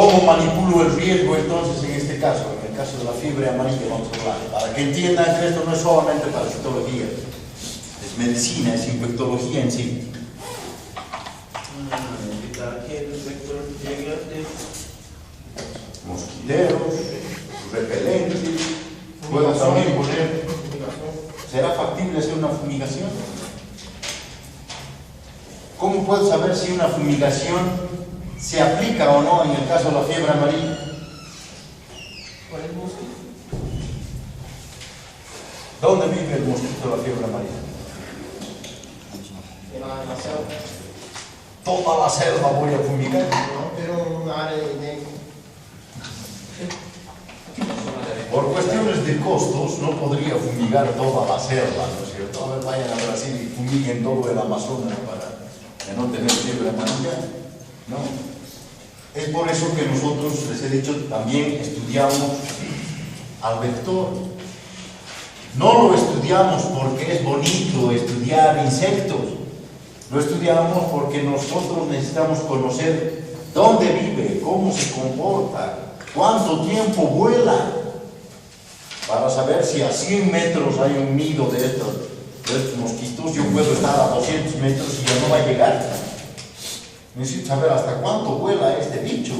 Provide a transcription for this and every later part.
¿Cómo manipulo el riesgo entonces en este caso? En el caso de la fiebre amarilla vamos a hablar. Para que entiendan que esto no es solamente parasitología, es medicina, es infectología en sí. Evitar que el vector llegue a Mosquiteros, repelentes, puedo también poner. ¿Será factible hacer una fumigación? ¿Cómo puedo saber si una fumigación se aplica o no en el caso de la fiebre amarilla? ¿Cuál es el mosquito? ¿Dónde vive el mosquito de la fiebre amarilla? En la selva. Toda la selva voy a fumigar. No, pero en un área de... Por cuestiones de costos no podría fumigar toda la selva, ¿no es cierto? A ver, vayan a Brasil y fumiguen todo el Amazonas para no tener fiebre amarilla. No. Es por eso que nosotros, les he dicho, también estudiamos al vector. No lo estudiamos porque es bonito estudiar insectos. Lo estudiamos porque nosotros necesitamos conocer dónde vive, cómo se comporta, cuánto tiempo vuela, para saber si a 100 metros hay un nido de estos mosquitos. Yo puedo estar a 200 metros y ya no va a llegar. Necesito saber hasta cuánto vuela este bicho,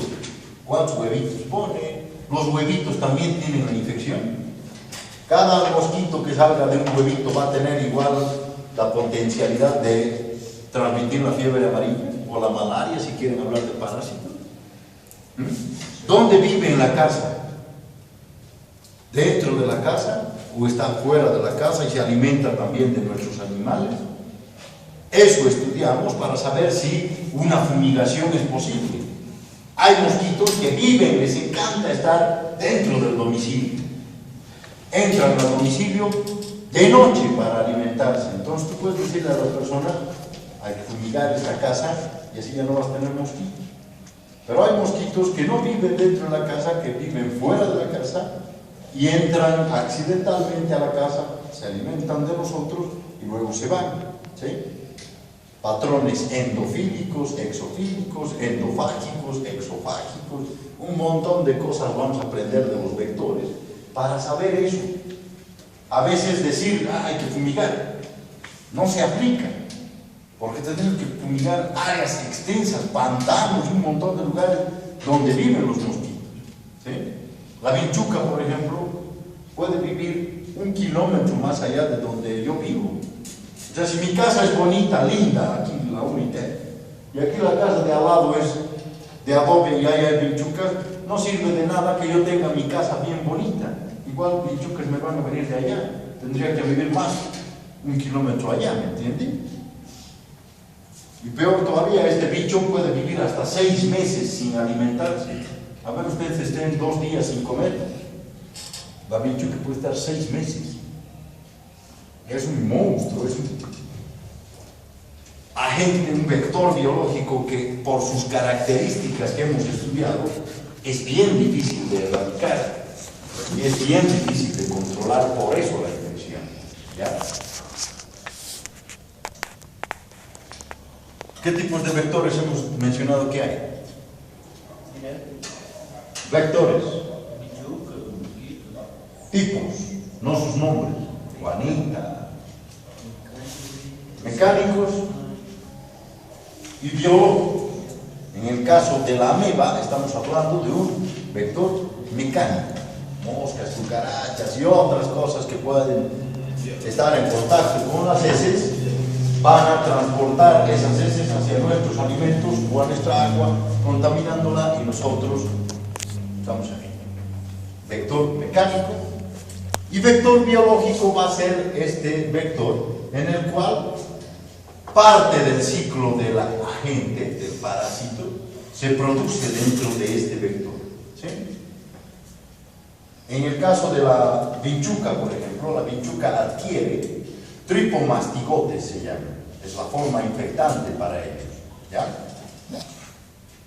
cuántos huevitos pone. Los huevitos también tienen la infección. Cada mosquito que salga de un huevito va a tener igual la potencialidad de transmitir la fiebre amarilla o la malaria, si quieren hablar de parásitos. ¿Dónde vive en la casa? ¿Dentro de la casa o está fuera de la casa y se alimenta también de nuestros animales? Eso estudiamos para saber si una fumigación es posible. Hay mosquitos que viven, les encanta estar dentro del domicilio. Entran al domicilio de noche para alimentarse. Entonces tú puedes decirle a la persona, hay que fumigar esta casa y así ya no vas a tener mosquitos. Pero hay mosquitos que no viven dentro de la casa, que viven fuera de la casa y entran accidentalmente a la casa, se alimentan de nosotros y luego se van, ¿sí? Patrones endofílicos, exofílicos, endofágicos, exofágicos, un montón de cosas vamos a aprender de los vectores para saber eso. A veces decir, hay que fumigar, no se aplica, porque tenemos que fumigar áreas extensas, pantanos, un montón de lugares donde viven los mosquitos, ¿sí? La vinchuca, por ejemplo, puede vivir 1 kilómetro más allá de donde yo vivo. O sea, si mi casa es bonita, linda, aquí la única, y aquí la casa de al lado es de adobe y allá hay vinchucas, no sirve de nada que yo tenga mi casa bien bonita. Igual vinchucas me van a venir de allá, tendría que vivir más, 1 kilómetro allá, ¿me entienden? Y peor todavía, este bicho puede vivir hasta 6 meses sin alimentarse. A ver, ustedes estén 2 días sin comer, la vinchuca puede estar 6 meses. Es un monstruo, es un agente, un vector biológico que por sus características que hemos estudiado es bien difícil de erradicar y es bien difícil de controlar, por eso la infección, ¿ya? ¿Qué tipos de vectores hemos mencionado que hay? Vectores, tipos, no sus nombres. Juanita, mecánicos y biológicos. En el caso de la ameba estamos hablando de un vector mecánico, moscas, cucarachas y otras cosas que pueden estar en contacto con las heces, van a transportar esas heces hacia nuestros alimentos o a nuestra agua, contaminándola, y nosotros estamos aquí. Vector mecánico. Y vector biológico va a ser este vector en el cual parte del ciclo del agente, del parásito, se produce dentro de este vector, ¿sí? En el caso de la vinchuca, por ejemplo, la vinchuca adquiere tripomastigotes, se llama, es la forma infectante para ellos, ¿ya?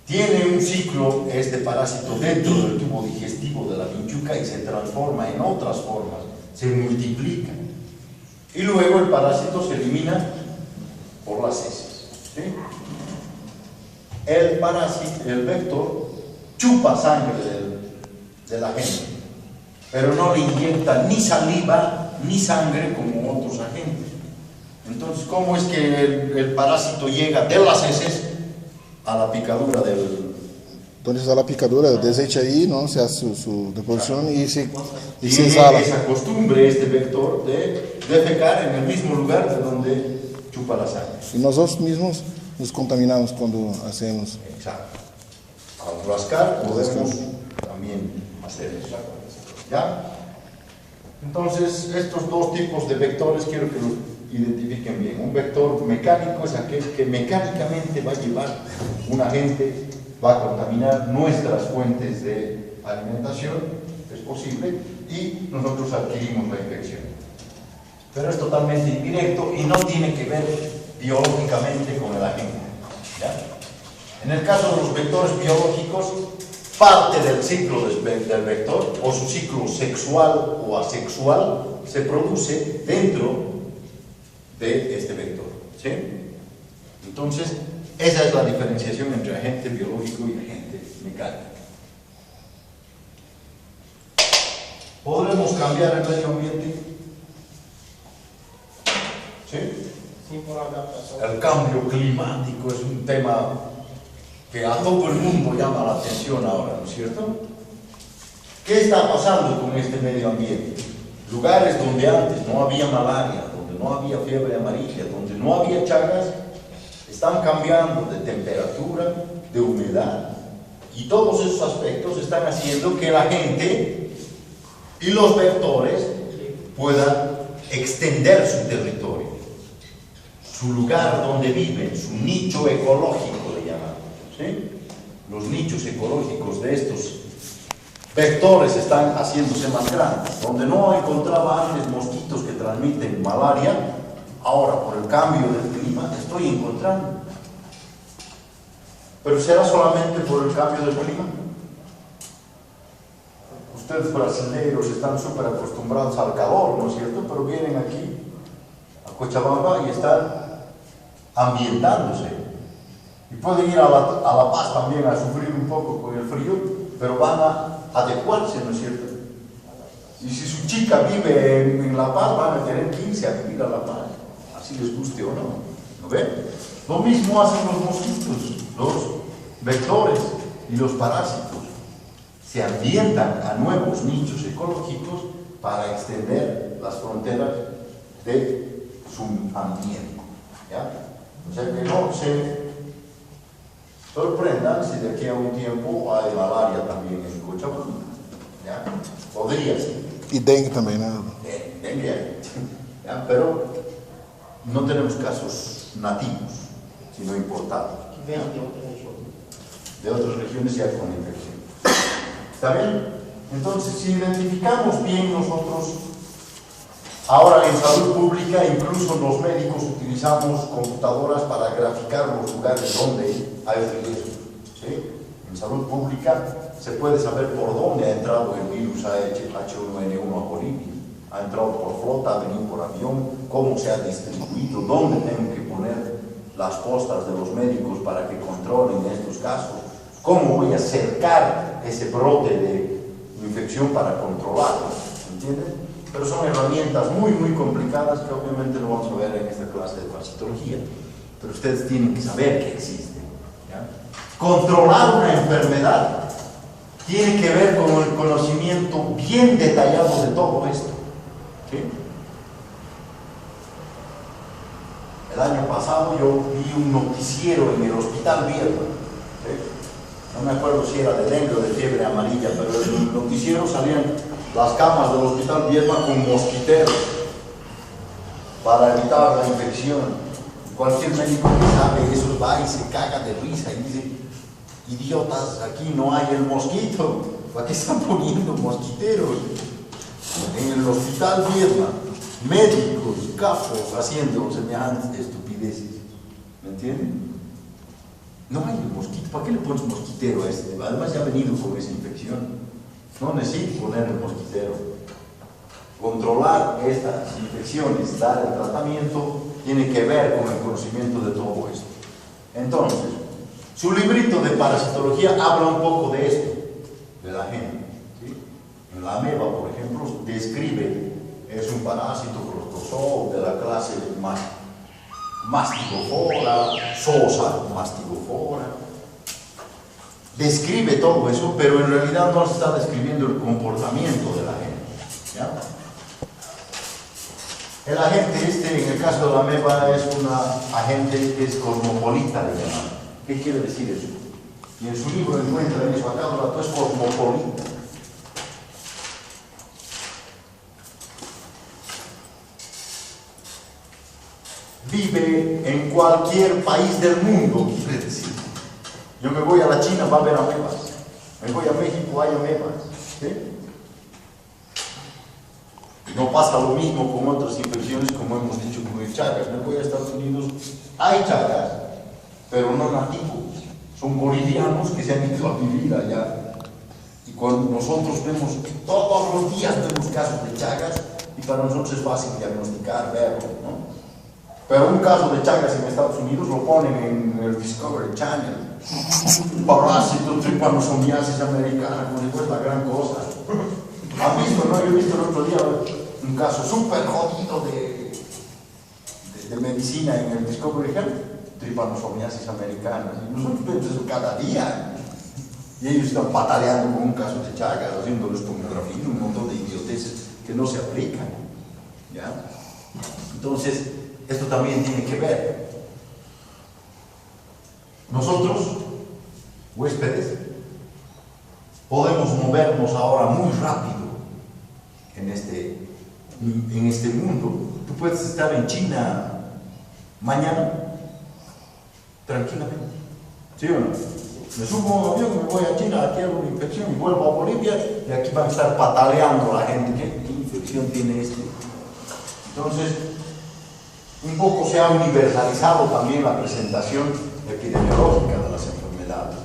Tiene un ciclo este parásito dentro del tubo digestivo de la vinchuca y se transforma en otras formas, se multiplica. Y luego el parásito se elimina por las heces, ¿sí? El parásito, el vector, chupa sangre de la gente, pero no le inyecta ni saliva ni sangre como otros agentes. Entonces, ¿cómo es que el parásito llega de las heces a la picadura del... Entonces a la picadura, desecha ahí, ¿no? Se hace su deposición y se Tiene exhala. esa costumbre, este vector, de defecar en el mismo lugar de donde chupa la sangre. Y nosotros mismos nos contaminamos cuando hacemos. Exacto. Al rascar podemos también hacer eso. ¿Ya? Entonces, estos dos tipos de vectores quiero que los identifiquen bien. Un vector mecánico es aquel que mecánicamente va a llevar un agente, va a contaminar nuestras fuentes de alimentación, es posible, y nosotros adquirimos la infección. Pero es totalmente indirecto y no tiene que ver biológicamente con el agente. ¿Ya? En el caso de los vectores biológicos, parte del ciclo del vector, o su ciclo sexual o asexual, se produce dentro de este vector. ¿Sí? Entonces, esa es la diferenciación entre agente biológico y agente mecánico. ¿Podremos cambiar el medio ambiente? ¿Sí? Sí, por adaptación. El cambio climático es un tema que a todo el mundo llama la atención ahora, ¿no es cierto? ¿Qué está pasando con este medio ambiente? Lugares donde antes no había malaria, donde no había fiebre amarilla, donde no había chagas, están cambiando de temperatura, de humedad, y todos esos aspectos están haciendo que la gente y los vectores puedan extender su territorio, su lugar donde viven, su nicho ecológico le llamamos, ¿sí? Los nichos ecológicos de estos vectores están haciéndose más grandes. Donde no encontraba antes mosquitos que transmiten malaria, ahora por el cambio del clima estoy encontrando. ¿Pero será solamente por el cambio del clima? Ustedes brasileños están súper acostumbrados al calor, ¿no es cierto? Pero vienen aquí a Cochabamba y están ambientándose. Y pueden ir a La Paz también a sufrir un poco con el frío, pero van a adecuarse, ¿no es cierto? Y si su chica vive en La Paz, van a tener que irse a vivir a La Paz, así les guste o no. ¿No ven? Lo mismo hacen los mosquitos, los vectores y los parásitos. Se ambientan a nuevos nichos ecológicos para extender las fronteras de su ambiente. ¿Ya? O sea que no se sorprendan si de aquí a un tiempo hay malaria también en Cochabamba. ¿Ya? Podría ser. Y dengue también, ¿no? Dengue, ¿ya? Pero no tenemos casos nativos, sino importados. Que vem de outra região. De otras regiones ya con infección. ¿Está bien? Entonces, si identificamos bien nosotros, ahora en salud pública, incluso los médicos utilizamos computadoras para graficar los lugares donde hay riesgo. ¿Sí? En salud pública se puede saber por dónde ha entrado el virus H1N1 a Bolivia. Ha entrado por flota, ha venido por avión, cómo se ha distribuido, dónde tengo que poner las postas de los médicos para que controlen estos casos, cómo voy a cercar ese brote de infección para controlarlo, ¿entienden? Pero son herramientas muy, muy complicadas que obviamente no vamos a ver en esta clase de parasitología, pero ustedes tienen que saber que existen. ¿Ya? Controlar una enfermedad tiene que ver con el conocimiento bien detallado de todo esto. ¿Sí? El año pasado yo vi un noticiero en el Hospital Viedma. ¿Sí? No me acuerdo si era de dengue o de fiebre amarilla, pero en el noticiero salían las camas del Hospital Viedma con mosquiteros para evitar la infección. Cualquier médico que sabe eso va y se caga de risa y dice: idiotas, aquí no hay el mosquito, ¿para qué están poniendo mosquiteros? En el Hospital Viedma, médicos, capos, haciendo semejantes estupideces. ¿Me entienden? No hay el mosquito, ¿para qué le pones mosquitero a este? Además ya ha venido con esa infección. No necesito poner el mosquitero. Controlar estas infecciones, dar el tratamiento, tiene que ver con el conocimiento de todo esto. Entonces, Su librito de parasitología habla un poco de esto, de la gente. ¿Sí? En la ameba, por ejemplo, describe, es un parásito crostosoo de la clase Mastigofora, Sosa, Mastigofora. Describe todo eso, pero en realidad no se está describiendo el comportamiento de la gente. ¿Ya? El agente en el caso de la ameba, es una agente que es cosmopolita, le llaman. ¿Qué quiere decir eso? Y en su libro encuentran eso, acá un rato, es cosmopolita. Vive en cualquier país del mundo, quiere decir. Yo me voy a la China, va a haber amebas. Me voy a México, hay amebas. ¿Sí? No pasa lo mismo con otras infecciones, como hemos dicho, con el Chagas. Me voy a Estados Unidos, hay Chagas, pero no nativos. Son bolivianos que se han ido a vivir allá. Y cuando nosotros vemos, todos los días vemos casos de Chagas, y para nosotros es fácil diagnosticar, verlo, ¿no? Pero un caso de Chagas en Estados Unidos lo ponen en el Discovery Channel. Parásito, tripanosomiasis americana, como si fuera la gran cosa. ¿Han visto, no? Yo he visto el otro día un caso súper jodido de medicina en el Discovery Channel, tripanosomiasis americana. Y nosotros vemos eso cada día. Y ellos están pataleando con un caso de Chagas, haciéndoles tomografía, un montón de idioteces que no se aplican. ¿Ya? Entonces, esto también tiene que ver. Nosotros, huéspedes, podemos movernos ahora muy rápido en este mundo. Tú puedes estar en China mañana tranquilamente, ¿sí o no? Me subo a un avión, me voy a China, aquí hago una infección y vuelvo a Bolivia y aquí van a estar pataleando la gente. ¿Qué infección tiene este? Entonces, un poco se ha universalizado también la presentación epidemiológica de las enfermedades.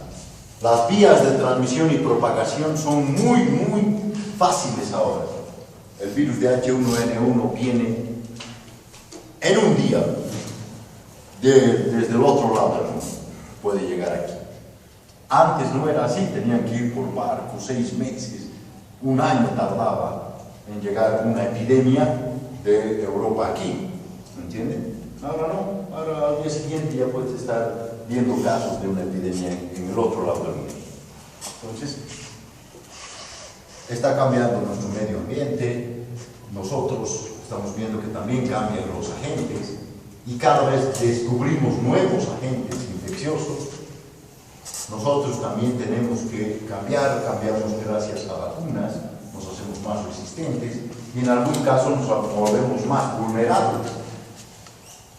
Las vías de transmisión y propagación son muy fáciles ahora. El virus de H1N1 viene en un día desde el otro lado del mundo, puede llegar aquí. Antes no era así, tenían que ir por barco 6 meses, un año tardaba en llegar una epidemia de Europa aquí, ¿me entienden? Ahora no, ahora al día siguiente ya puedes estar viendo casos de una epidemia en el otro lado del mundo. Entonces, está cambiando nuestro medio ambiente, nosotros estamos viendo que también cambian los agentes y cada vez descubrimos nuevos agentes infecciosos. Nosotros también tenemos que cambiamos gracias a vacunas, nos hacemos más resistentes y en algún caso nos volvemos más vulnerables.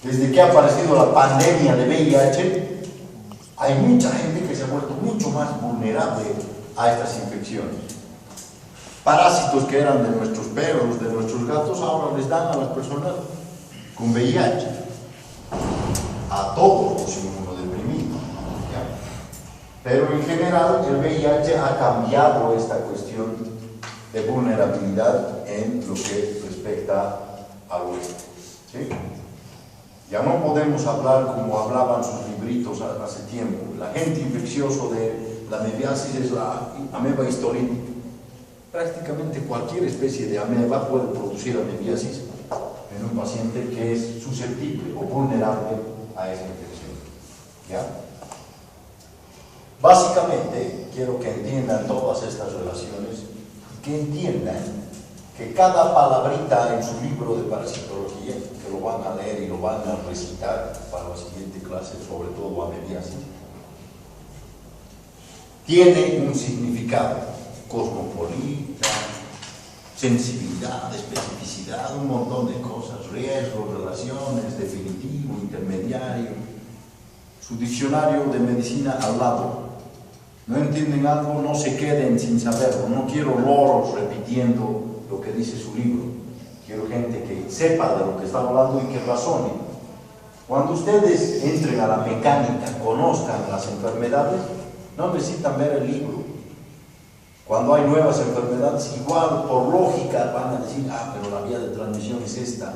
Desde que ha aparecido la pandemia de VIH, hay mucha gente que se ha vuelto mucho más vulnerable a estas infecciones. Parásitos que eran de nuestros perros, de nuestros gatos, ahora les dan a las personas con VIH, a todos los inmunodeprimidos. Pero en general el VIH ha cambiado esta cuestión de vulnerabilidad en lo que respecta al huésped. ¿Sí? Ya no podemos hablar como hablaban sus libritos hace tiempo. El agente infeccioso de la amebiasis es la ameba histolytica. Prácticamente cualquier especie de ameba puede producir amebiasis en un paciente que es susceptible o vulnerable a esa infección. ¿Ya? Básicamente, quiero que entiendan todas estas relaciones y que entiendan que cada palabrita en su libro de parasitología, que lo van a leer y lo van a recitar para la siguiente clase, sobre todo amebiasis, tiene un significado: cosmopolita, sensibilidad, especificidad, un montón de cosas, riesgos, relaciones, definitivo, intermediario. Su diccionario de medicina al lado. ¿No entienden algo? No se queden sin saberlo. No quiero loros repitiendo lo que dice su libro. Quiero gente que sepa de lo que está hablando y que razone. Cuando ustedes entren a la mecánica, conozcan las enfermedades, no necesitan ver el libro. Cuando hay nuevas enfermedades, igual por lógica van a decir, pero la vía de transmisión es esta.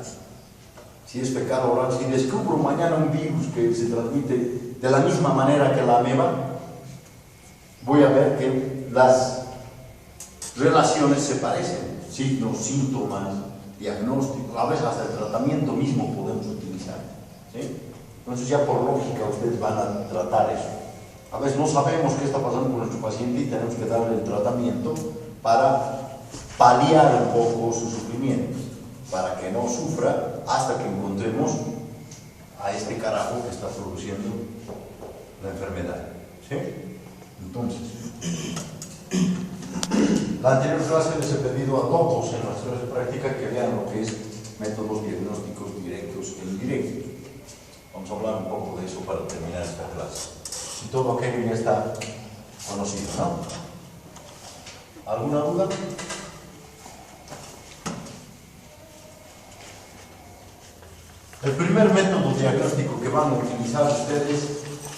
si es fecal oral, si descubro mañana un virus que se transmite de la misma manera que la ameba, voy a ver que las relaciones se parecen, signos, síntomas, diagnóstico, a veces hasta el tratamiento mismo podemos utilizar, ¿sí? Entonces ya por lógica ustedes van a tratar eso. A veces no sabemos qué está pasando con nuestro paciente y tenemos que darle el tratamiento para paliar un poco su sufrimiento, para que no sufra hasta que encontremos a este carajo que está produciendo la enfermedad, ¿sí? Entonces, la anterior clase les he pedido a todos en nuestra clase práctica que vean lo que es métodos diagnósticos directos e indirectos. Vamos a hablar un poco de eso para terminar esta clase. Y todo aquello ya está conocido, ¿no? ¿Alguna duda? El primer método diagnóstico que van a utilizar ustedes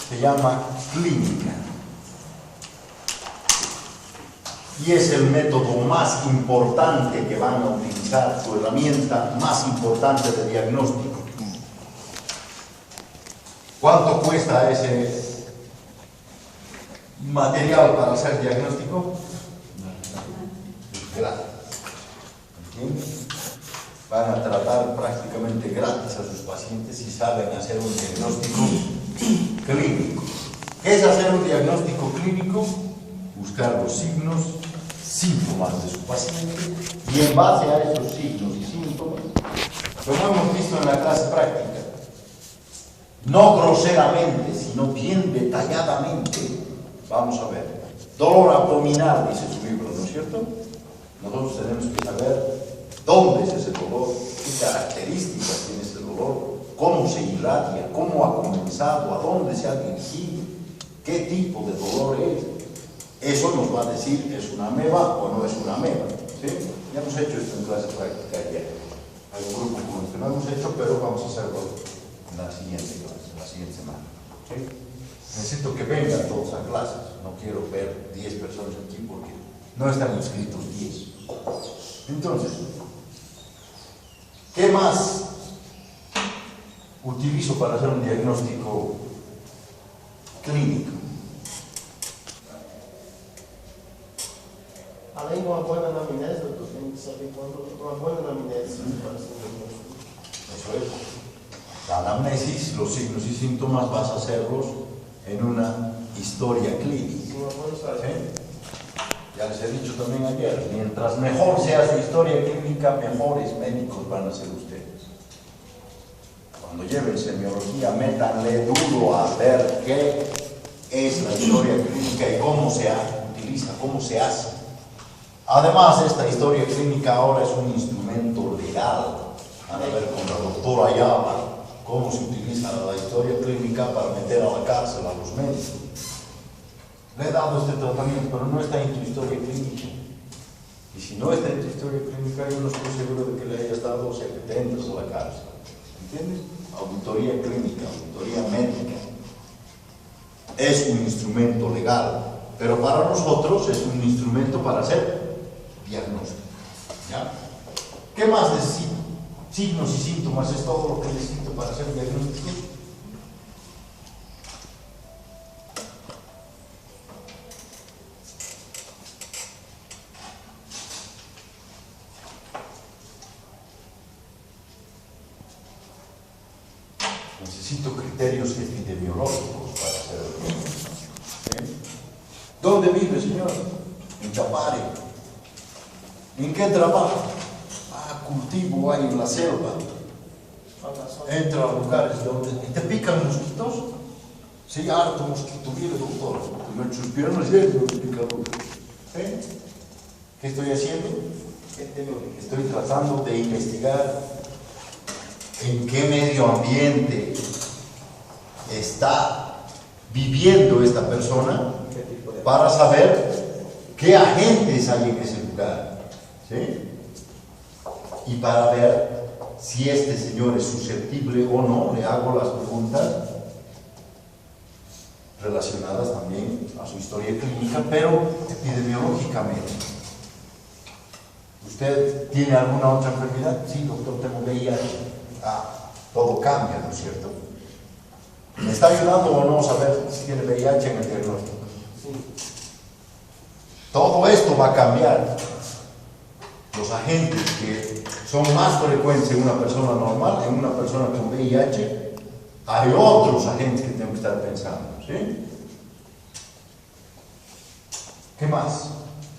se llama clínica. Y es el método más importante que van a utilizar, su herramienta más importante de diagnóstico. ¿Cuánto cuesta ese material para hacer diagnóstico? Gratis. ¿Entiendes? Van a tratar prácticamente gratis a sus pacientes si saben hacer un diagnóstico clínico. ¿Qué es hacer un diagnóstico clínico? Buscar los signos, síntomas de su paciente y en base a esos signos y síntomas, como hemos visto en la clase práctica, no groseramente, sino bien detalladamente, vamos a ver, dolor abdominal, dice su libro, ¿no es cierto? Nosotros tenemos que saber dónde es ese dolor, qué características tiene ese dolor, cómo se irradia, cómo ha comenzado, a dónde se ha dirigido, qué tipo de dolor es. Eso nos va a decir, ¿es una ameba o no es una ameba? ¿Sí? Ya hemos hecho esto en clase práctica ayer. Hay un grupo con el que no hemos hecho, pero vamos a hacerlo en la siguiente clase, en la siguiente semana. ¿Sí? Necesito que vengan todos a clases. No quiero ver 10 personas aquí porque no están inscritos 10. Entonces, ¿qué más utilizo para hacer un diagnóstico clínico? Além de uma boa anamnese, doutor, tem que saber quando uma boa anamnese para ser diagnóstico. Eso es. La anamnesis, los signos y síntomas vas a hacerlos en una historia clínica. Sim, uma boa história. ¿Sí? Ya les he dicho también ayer, mientras mejor sea su historia clínica, mejores médicos van a ser ustedes. Cuando lleven semiología, métanle duro a ver qué es la historia clínica y cómo se utiliza, cómo se hace. Además, esta historia clínica ahora es un instrumento legal. Van a ver con la doctora Ayala cómo se utiliza la historia clínica para meter a la cárcel a los médicos. Le he dado este tratamiento, pero no está en tu historia clínica. Y si no está en tu historia clínica, yo no estoy seguro de que le hayas dado, o sea, que te entres a la cárcel. ¿Entiendes? Auditoría clínica, auditoría médica. Es un instrumento legal, pero para nosotros es un instrumento para hacer diagnóstico. ¿Ya? ¿Qué más necesito? Signos y síntomas es todo lo que necesito para hacer diagnóstico. Necesito criterios epidemiológicos para hacer el diagnóstico. ¿Sí? ¿Dónde vive, señor? En Chapare. ¿En qué trabaja? Cultivo ahí en la selva. Entra a lugares donde te pican mosquitos. Sí, harto mosquito, mire, doctor. Me suspiramos y es picadura. ¿Sí? ¿Qué estoy haciendo? Estoy tratando de investigar en qué medio ambiente está viviendo esta persona para saber qué agentes hay en ese lugar. ¿Sí? Y para ver si este señor es susceptible o no, le hago las preguntas relacionadas también a su historia clínica, pero epidemiológicamente. ¿Usted tiene alguna otra enfermedad? Sí, doctor, tengo VIH. todo cambia, ¿no es cierto? ¿Me está ayudando o no saber si tiene VIH en el diagnóstico? Todo esto va a cambiar. Los agentes que son más frecuentes en una persona normal, en una persona con VIH, hay otros agentes que tengo que estar pensando, ¿sí? ¿Qué más?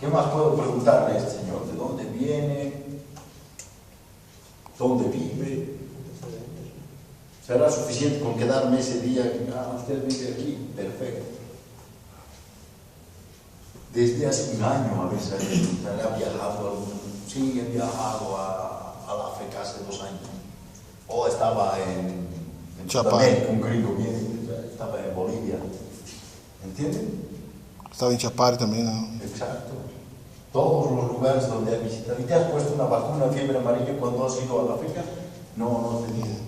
¿Qué más puedo preguntarle a este señor? ¿De dónde viene? ¿Dónde vive? ¿Será suficiente con quedarme ese día? Ah, usted vive aquí, perfecto. Desde hace un año a veces ha viajado, sí, he viajado al África hace 2 años. O estaba en Sudamérica, un gringo bien, estaba en Bolivia. ¿Entienden? Estaba en Chapare también, ¿no? Exacto. Todos los lugares donde ha visitado. ¿Y te has puesto una vacuna de fiebre amarilla cuando has ido al África? No, no te dije.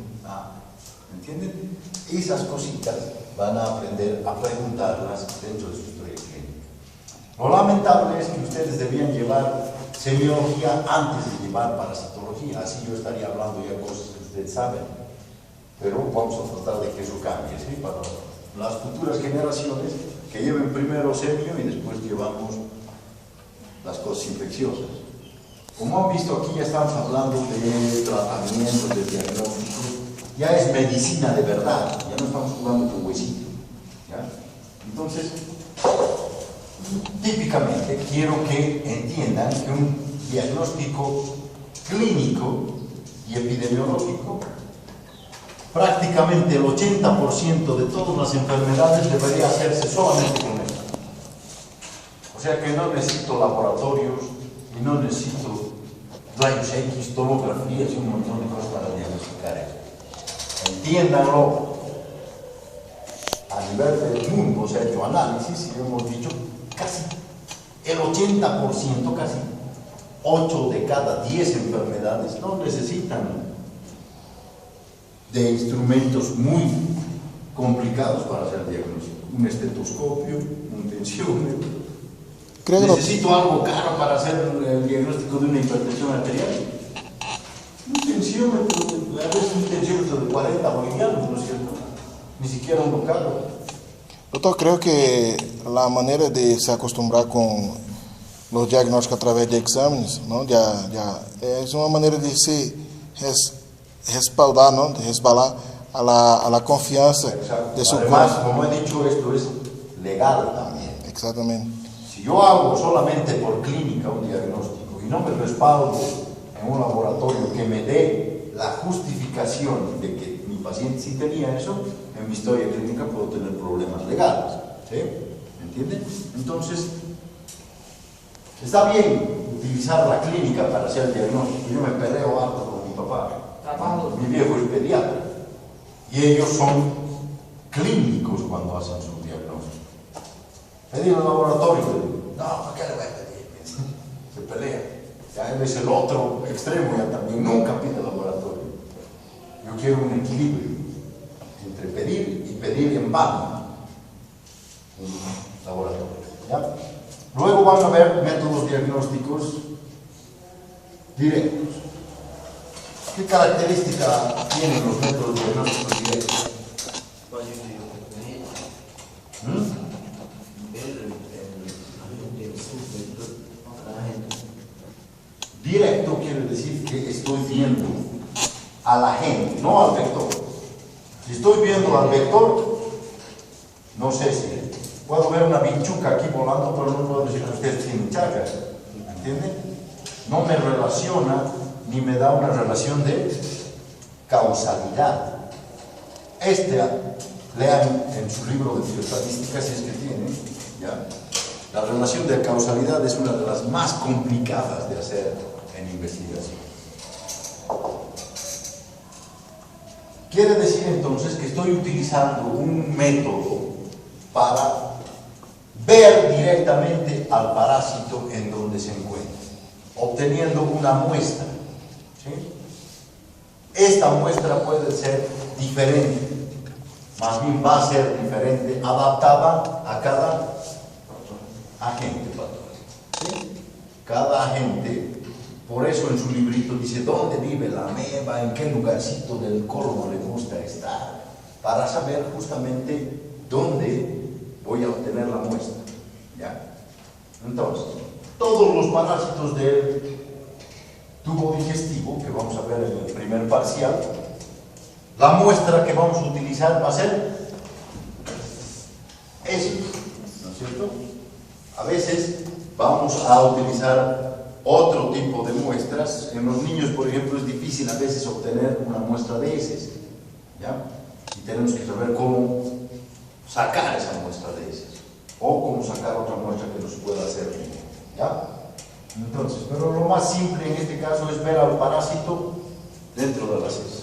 ¿Entienden? Esas cositas van a aprender a preguntarlas dentro de su historia clínica. Lo lamentable es que ustedes debían llevar semiología antes de llevar parasitología. Así yo estaría hablando ya cosas que ustedes saben. Pero vamos a tratar de que eso cambie, ¿sí? Para las futuras generaciones que lleven primero semio y después llevamos las cosas infecciosas. Como han visto aquí, ya estamos hablando de tratamientos, de diagnósticos. Ya es medicina de verdad, ya no estamos jugando con huesito, ¿ya? Entonces, típicamente quiero que entiendan que un diagnóstico clínico y epidemiológico, prácticamente el 80% de todas las enfermedades debería hacerse solamente con esto. O sea que no necesito laboratorios y no necesito rayos X, tomografías y un montón de cosas para diagnosticar eso. Entiéndanlo. A nivel del mundo se ha hecho análisis y hemos dicho casi el 80%, casi 8 de cada 10 enfermedades no necesitan de instrumentos muy complicados para hacer diagnóstico. Un estetoscopio, un tensiómetro. ¿Necesito algo caro para hacer el diagnóstico de una hipertensión arterial? Un tensiómetro, a veces un tensiómetro de 40 bolivianos, ¿no es cierto? Ni siquiera un local. Doctor, creo que la manera de se acostumbrar con los diagnósticos a través de exámenes, ¿no? ya es una manera de se respaldar, ¿no? De resbalar a la confianza. Exacto. De su Además, cuerpo. como he dicho, esto es legal también. Exactamente. Si yo hago solamente por clínica un diagnóstico y no me respaldo en un laboratorio que me dé la justificación de que mi paciente sí tenía eso, en mi historia clínica puedo tener problemas legales. ¿Sí? ¿Entienden? Entonces, está bien utilizar la clínica para hacer el diagnóstico. Yo me peleo harto con mi papá. Mi viejo es pediatra. Y ellos son clínicos cuando hacen su diagnóstico. Pedir el laboratorio, no, ¿para qué le voy a pedir? Se pelea. Ya él es el otro extremo, ya también nunca pide laboratorio. Yo quiero un equilibrio entre pedir y pedir en vano un laboratorio. ¿Ya? Luego van a ver métodos diagnósticos directos. ¿Qué característica tienen los métodos diagnósticos directos? Directo quiere decir que estoy viendo a la gente, no al vector. Si estoy viendo al vector, no sé si puedo ver una bichuca aquí volando, pero no puedo decir que ustedes tienen chacas. ¿Entienden? No me relaciona ni me da una relación de causalidad. Lean en su libro de bioestadística, si es que tienen, ¿ya? La relación de causalidad es una de las más complicadas de hacer en investigación. Quiere decir entonces que estoy utilizando un método para ver directamente al parásito en donde se encuentra, obteniendo una muestra. ¿Sí? Esta muestra puede ser diferente, más bien va a ser diferente, adaptada a cada agente patológico. ¿Sí? Cada agente Por eso en su librito dice dónde vive la ameba, en qué lugarcito del colon le gusta estar, para saber justamente dónde voy a obtener la muestra. ¿Ya? Entonces, todos los parásitos del tubo digestivo, que vamos a ver en el primer parcial, la muestra que vamos a utilizar va a ser eso, ¿no es cierto? A veces vamos a utilizar otro tipo de muestras. En los niños, por ejemplo, es difícil a veces obtener una muestra de heces, ¿ya? Y tenemos que saber cómo sacar esa muestra de heces, o cómo sacar otra muestra que nos pueda hacer bien, ¿ya? Entonces, pero lo más simple en este caso es ver al parásito dentro de las heces.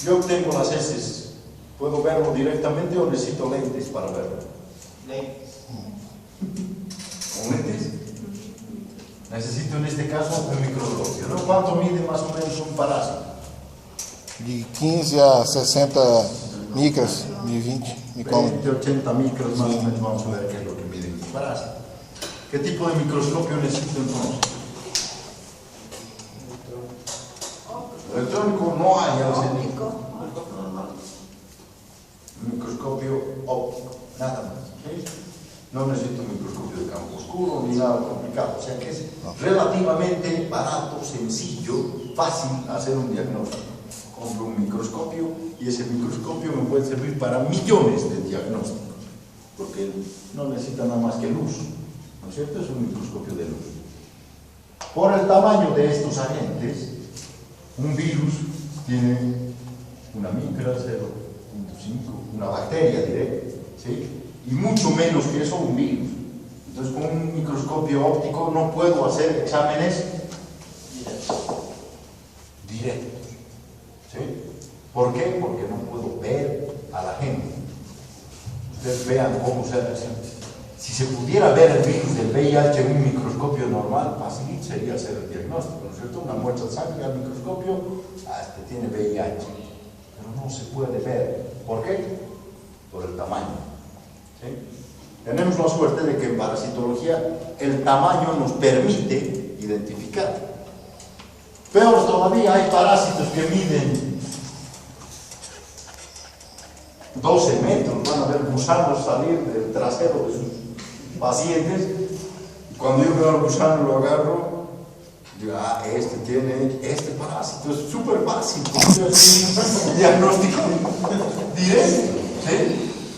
Yo obtengo las heces, ¿puedo verlo directamente o necesito lentes para verlo? Lentes. ¿Con lentes? Necesito en este caso un microscopio, ¿no? ¿Cuánto mide más o menos un parásito? De 15 a 60 micras, de 20 micrômetros. 20, 80 micros más o menos, vamos a ver qué es lo que mide un parásito. ¿Qué tipo de microscopio necesito entonces? Electrónico no hay, ya lo sé. Un microscopio óptico, nada más. ¿Sí? No necesito un microscopio de campo oscuro ni nada complicado, o sea que es relativamente barato, sencillo, fácil hacer un diagnóstico. Compro un microscopio y ese microscopio me puede servir para millones de diagnósticos, porque no necesita nada más que luz, ¿no es cierto? Es un microscopio de luz. Por el tamaño de estos agentes, un virus tiene una micra, 0.5, una bacteria diré, ¿sí? Y mucho menos que eso un virus. Entonces con un microscopio óptico no puedo hacer exámenes directos. ¿Sí? ¿Por qué? Porque no puedo ver a la gente. Ustedes vean cómo se hace. Si se pudiera ver el virus del VIH en un microscopio normal, fácil sería hacer el diagnóstico, ¿no es cierto? Una muestra de sangre al microscopio, este tiene VIH. Pero no se puede ver. ¿Por qué? Por el tamaño. ¿Sí? Tenemos la suerte de que en parasitología el tamaño nos permite identificar. Peor todavía, hay parásitos que miden 12 metros, van a ver gusanos salir del trasero de sus pacientes, y cuando yo veo al gusano lo agarro, digo, este tiene este parásito, es súper fácil, porque es un diagnóstico directo, ¿sí?